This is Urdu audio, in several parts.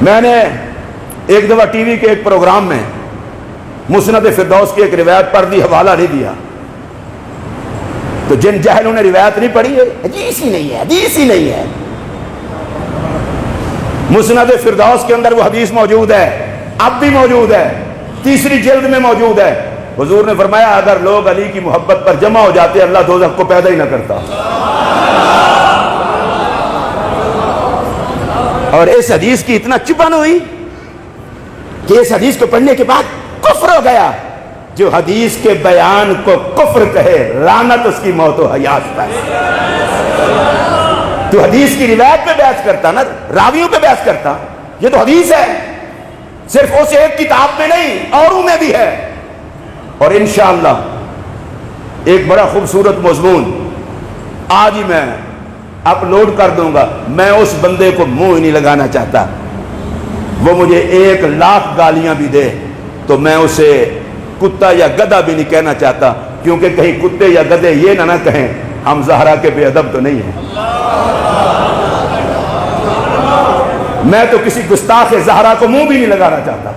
میں نے ایک دفعہ ٹی وی کے ایک پروگرام میں مسند فردوس کی ایک روایت پڑھ دی، حوالہ نہیں دیا، تو جن جاہلوں نے روایت نہیں پڑھی ہے حدیث ہی نہیں ہے، حدیث ہی نہیں ہے۔ مسند فردوس کے اندر وہ حدیث موجود ہے، اب بھی موجود ہے، تیسری جلد میں موجود ہے۔ حضور نے فرمایا اگر لوگ علی کی محبت پر جمع ہو جاتے اللہ دوزخ کو پیدا ہی نہ کرتا۔ اور اس حدیث کی اتنا چپن ہوئی کہ اس حدیث کو پڑھنے کے بعد کفر ہو گیا۔ جو حدیث کے بیان کو کفر کہے لعنت اس کی موت و حیات پر۔ تو حدیث کی روایت پہ بحث کرتا نا، راویوں پہ بحث کرتا، یہ تو حدیث ہے، صرف اس ایک کتاب میں نہیں اوروں میں بھی ہے۔ اور انشاءاللہ ایک بڑا خوبصورت مضمون آج ہی میں اپلوڈ کر دوں گا۔ میں اس بندے کو منہ ہی نہیں لگانا چاہتا، وہ مجھے 1,00,000 گالیاں بھی دے تو میں اسے کتا یا گدھا بھی نہیں کہنا چاہتا، کیونکہ کہیں کتے یا گدھے یہ نہ کہیں ہم زہرا کے بے ادب تو نہیں ہیں۔ میں تو کسی گستاخ زہرا کو منہ بھی نہیں لگانا چاہتا،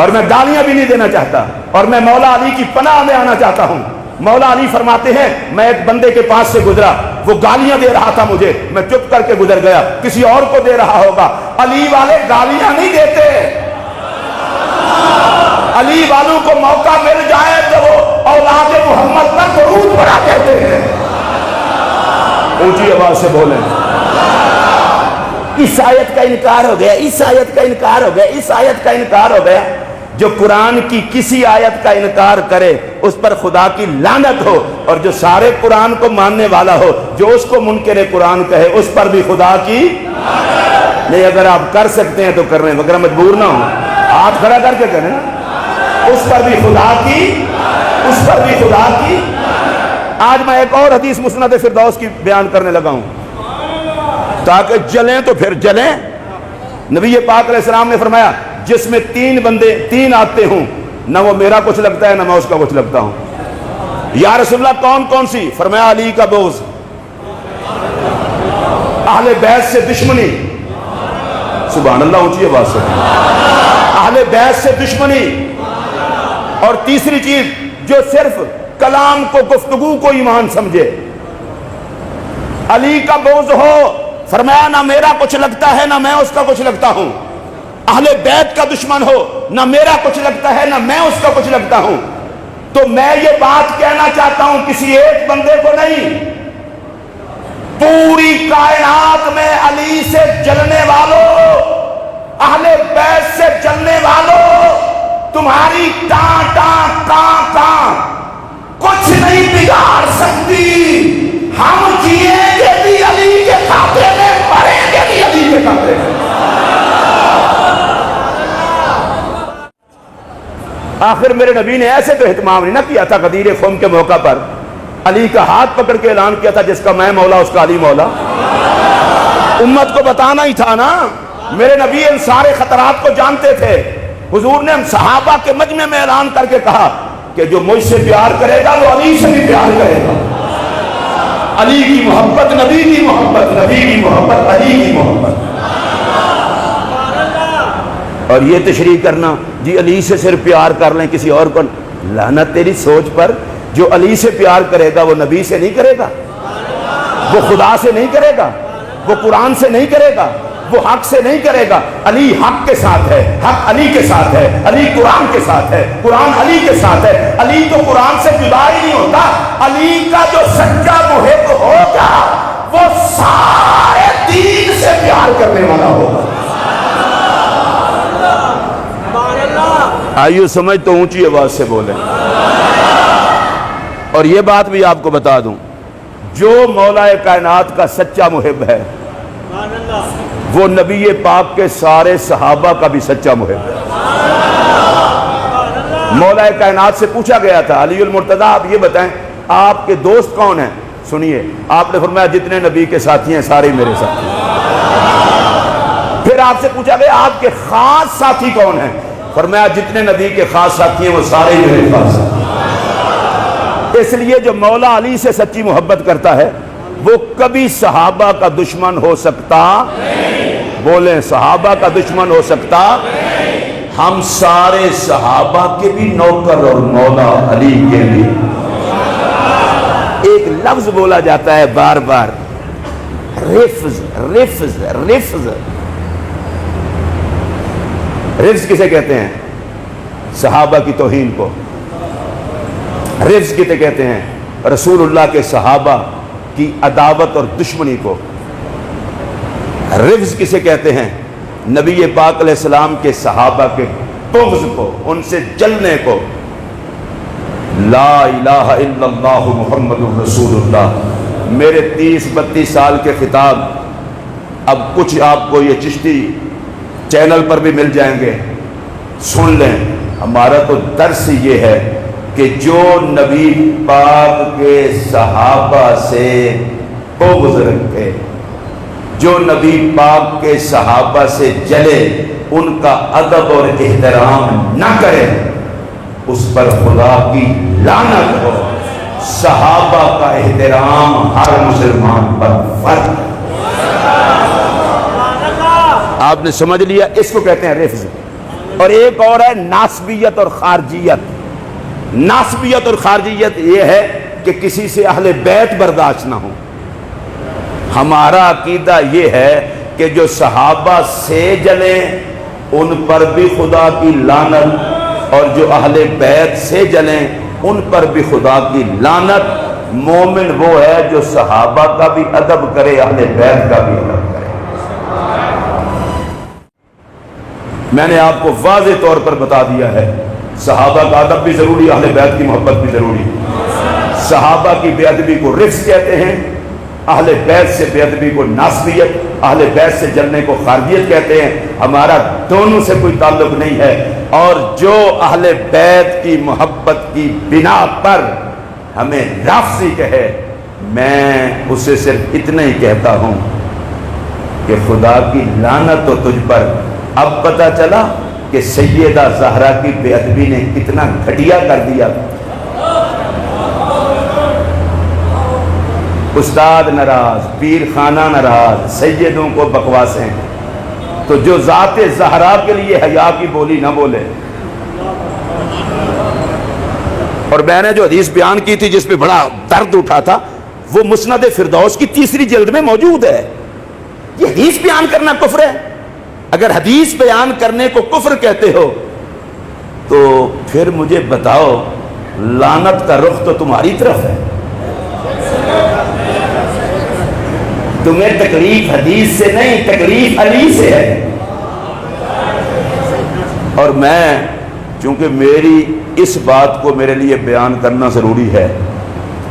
اور میں گالیاں بھی نہیں دینا چاہتا، اور میں مولا علی کی پناہ میں آنا چاہتا ہوں۔ مولا علی فرماتے ہیں میں ایک بندے کے پاس سے گزرا، وہ گالیاں دے رہا تھا مجھے، میں چپ کر کے گزر گیا، کسی اور کو دے رہا ہوگا۔ علی والے گالیاں نہیں دیتے، علی والوں کو موقع مل جائے تو وہ اولاد محمد پر درود پڑھا کہتے ہیں۔ اونچی آواز سے بولیں۔ اس آیت کا انکار ہو گیا، اس آیت کا انکار ہو گیا، اس آیت کا انکار ہو گیا۔ جو قرآن کی کسی آیت کا انکار کرے اس پر خدا کی لعنت ہو، اور جو سارے قرآن کو ماننے والا ہو جو اس کو منکر قرآن کہے اس پر بھی خدا کی نہیں۔ اگر آپ کر سکتے ہیں تو کر رہے ہیں، وگرنہ مجبور نہ ہوں، ہاتھ کھڑا کر کے کریں، اس پر بھی خدا کی، اس پر بھی خدا کی۔ آج میں ایک اور حدیث مسند فردوس کی بیان کرنے لگا ہوں تاکہ جلیں تو پھر جلیں۔ نبی پاک علیہ السلام نے فرمایا جس میں 3 بندے 3 آتے ہوں، نہ وہ میرا کچھ لگتا ہے نہ میں اس کا کچھ لگتا ہوں۔ یا رسول اللہ کون کون سی؟ فرمایا علی کا بغض، اہل بیت سے دشمنی، سبحان اللہ اونچی آواز سے، اہل بیت سے دشمنی، اور تیسری چیز جو صرف کلام کو، گفتگو کو ایمان سمجھے۔ علی کا بغض ہو، فرمایا نہ میرا کچھ لگتا ہے نہ میں اس کا کچھ لگتا ہوں۔ اہل بیت کا دشمن ہو، نہ میرا کچھ لگتا ہے نہ میں اس کا کچھ لگتا ہوں۔ تو میں یہ بات کہنا چاہتا ہوں کسی ایک بندے کو نہیں، پوری کائنات میں علی سے جلنے والوں، اہل بیت سے جلنے والوں، تمہاری ٹاں ٹاں کاں کاں کچھ نہیں بگاڑ سکتی۔ ہم جیئیں گے بھی علی کے خاطر میں، مریں گے بھی علی کے خاطر میں۔ آخر میرے نبی نے ایسے تو اہتمام نہیں نہ کیا تھا غدیر خم کے موقع پر علی کا ہاتھ پکڑ کے اعلان کیا تھا جس کا میں مولا اس کا علی مولا۔ امت کو بتانا ہی تھا نا، میرے نبی ان سارے خطرات کو جانتے تھے۔ حضور نے صحابہ کے مجمع میں اعلان کر کے کہا کہ جو مجھ سے پیار کرے گا وہ علی سے بھی پیار کرے گا۔ علی کی محبت نبی کی محبت، نبی کی محبت علی کی محبت۔ اور یہ تشریح کرنا جی علی سے صرف پیار کر لیں کسی اور کو، لعنت تیری سوچ پر۔ جو علی سے پیار کرے گا وہ نبی سے نہیں کرے گا، وہ خدا سے نہیں کرے گا، وہ قرآن سے نہیں کرے گا، وہ حق سے نہیں کرے گا۔ علی حق کے ساتھ ہے، حق علی کے ساتھ ہے، علی قرآن کے ساتھ ہے، قرآن علی کے ساتھ ہے۔ علی تو قرآن سے جدا ہی نہیں ہوتا۔ علی کا جو سچا محب ہوگا وہ سارے دین سے پیار کرنے والا ہوگا۔ آئیو سمجھ تو اونچی آواز سے بولیں۔ اور یہ بات بھی آپ کو بتا دوں، جو مولا کائنات کا سچا محب ہے وہ نبی پاک کے سارے صحابہ کا بھی سچا محب ہے۔ مولا کائنات سے پوچھا گیا تھا علی المرتضی آپ یہ بتائیں آپ کے دوست کون ہیں؟ سنیے، آپ نے فرمایا جتنے نبی کے ساتھی ہیں سارے میرے ساتھی ہیں۔ پھر آپ سے پوچھا گیا آپ کے خاص ساتھی کون ہیں؟ فرمایا جتنے نبی کے خاص ساتھی ہیں وہ سارے میرے خاص ساتھی ہیں۔ اس لیے جو مولا علی سے سچی محبت کرتا ہے وہ کبھی صحابہ کا دشمن ہو سکتا نہیں، بولیں صحابہ کا دشمن ہو سکتا؟ ہم سارے صحابہ کے بھی نوکر اور مولا علی کے بھی۔ ایک لفظ بولا جاتا ہے بار بار، رفض رفض رفض۔ رفض کسے کہتے ہیں؟ صحابہ کی توہین کو۔ رفض کسے کہتے ہیں؟ رسول اللہ کے صحابہ کی عداوت اور دشمنی کو۔ رفض کسے کہتے ہیں؟ نبی پاک علیہ السلام کے صحابہ کے بغض کو، ان سے جلنے کو۔ لا الہ الا اللہ محمد رسول اللہ۔ میرے 30-32 سال کے خطاب اب کچھ آپ کو یہ چشتی چینل پر بھی مل جائیں گے، سن لیں۔ ہمارا تو درس یہ ہے کہ جو نبی پاک کے صحابہ سے بغض رکھے، جو نبی پاک کے صحابہ سے جلے، ان کا ادب اور احترام نہ کرے، اس پر خدا کی لعنت ہو۔ صحابہ کا احترام ہر مسلمان پر فرض۔ آپ نے سمجھ لیا، اس کو کہتے ہیں رفض۔ اور ایک اور ہے ناسبیت اور خارجیت۔ ناسبیت اور خارجیت یہ ہے کہ کسی سے اہل بیت برداشت نہ ہو۔ ہمارا عقیدہ یہ ہے کہ جو صحابہ سے جلیں ان پر بھی خدا کی لعنت، اور جو اہل بیت سے جلیں ان پر بھی خدا کی لعنت۔ مومن وہ ہے جو صحابہ کا بھی ادب کرے، اہل بیت کا بھی ادب کرے۔ میں نے آپ کو واضح طور پر بتا دیا ہے، صحابہ کا ادب بھی ضروری، اہل بیت کی محبت بھی ضروری۔ صحابہ کی بے ادبی کو رفض کہتے ہیں، اہل بیت سے بے ادبی کو ناسبیت، اہل بیت سے جلنے کو خارجیت کہتے ہیں۔ ہمارا دونوں سے کوئی تعلق نہیں ہے، اور جو اہل بیت کی محبت کی بنا پر ہمیں رافضی کہے، میں اسے صرف اتنا ہی کہتا ہوں کہ خدا کی لعنت ہو تجھ پر۔ اب پتہ چلا کہ سیدہ زہرا کی بے ادبی نے کتنا گھٹیا کر دیا۔ استاد ناراض، پیر خانہ ناراض، سیدوں کو بکواسیں، تو جو ذات زہرا کے لیے حیا کی بولی نہ بولے۔ اور میں نے جو حدیث بیان کی تھی جس پہ بڑا درد اٹھا تھا، وہ مسند فردوس کی 3 جلد میں موجود ہے۔ یہ حدیث بیان کرنا کفر ہے؟ اگر حدیث بیان کرنے کو کفر کہتے ہو تو پھر مجھے بتاؤ، لعنت کا رخ تو تمہاری طرف ہے۔ تمہیں تکلیف حدیث سے نہیں، تکلیف علی سے ہے۔ اور میں چونکہ میری اس بات کو میرے لیے بیان کرنا ضروری ہے،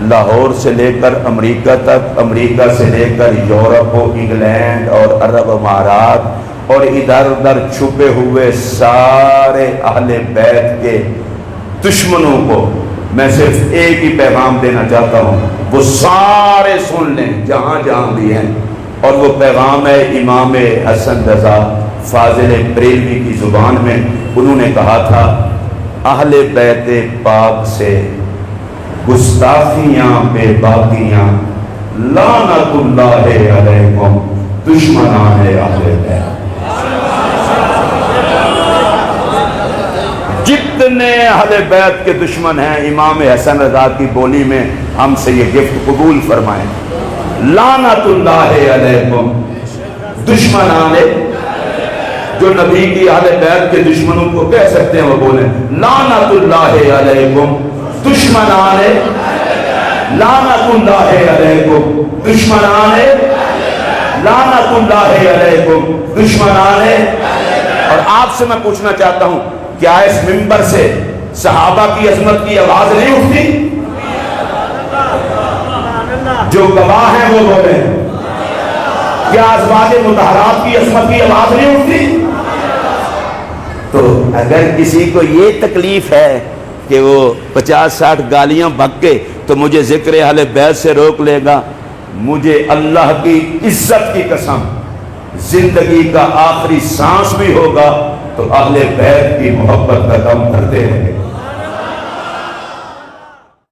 لاہور سے لے کر امریکہ تک، امریکہ سے لے کر یورپ و انگلینڈ اور عرب امارات اور ادھر ادھر چھپے ہوئے سارے اہل بیت کے دشمنوں کو میں صرف ایک ہی پیغام دینا چاہتا ہوں، وہ سارے سن لیں جہاں جہاں بھی ہیں، اور وہ پیغام ہے امام حسن رضا فاضل بریلوی کی زبان میں۔ انہوں نے کہا تھا، اہل بیت پاک سے گستاخیاں بے باقیاں، لعنت اللہ علیکم، دشمنان اہل بیت۔ جتنے اہل بیت کے دشمن ہیں، امام حسن رضا کی بولی میں ہم سے یہ گفٹ قبول فرمائیں، لعنت اللہ علیکم، دشمنان۔ جو نبی کی اہل بیت کے دشمنوں کو کہہ سکتے ہیں وہ بولیں، لعنت اللہ علیکم، دشمنان، لعنت اللہ علیکم، دشمنان، لعنت اللہ علیکم، دشمنان۔ اور آپ سے میں پوچھنا چاہتا ہوں، کیا اس منبر سے صحابہ کی عظمت کی آواز نہیں اٹھتی؟ جو گواہ ہیں وہ بولیں، کیا ازواج مطہرات کی عظمت کی آواز نہیں اٹھتی؟ تو اگر کسی کو یہ تکلیف ہے کہ وہ 50-60 گالیاں بک کے تو مجھے ذکر اہل بیت سے روک لے گا، مجھے اللہ کی عزت کی قسم، زندگی کا آخری سانس بھی ہوگا تو اہل بیت کی محبت کا دم کرتے ہیں۔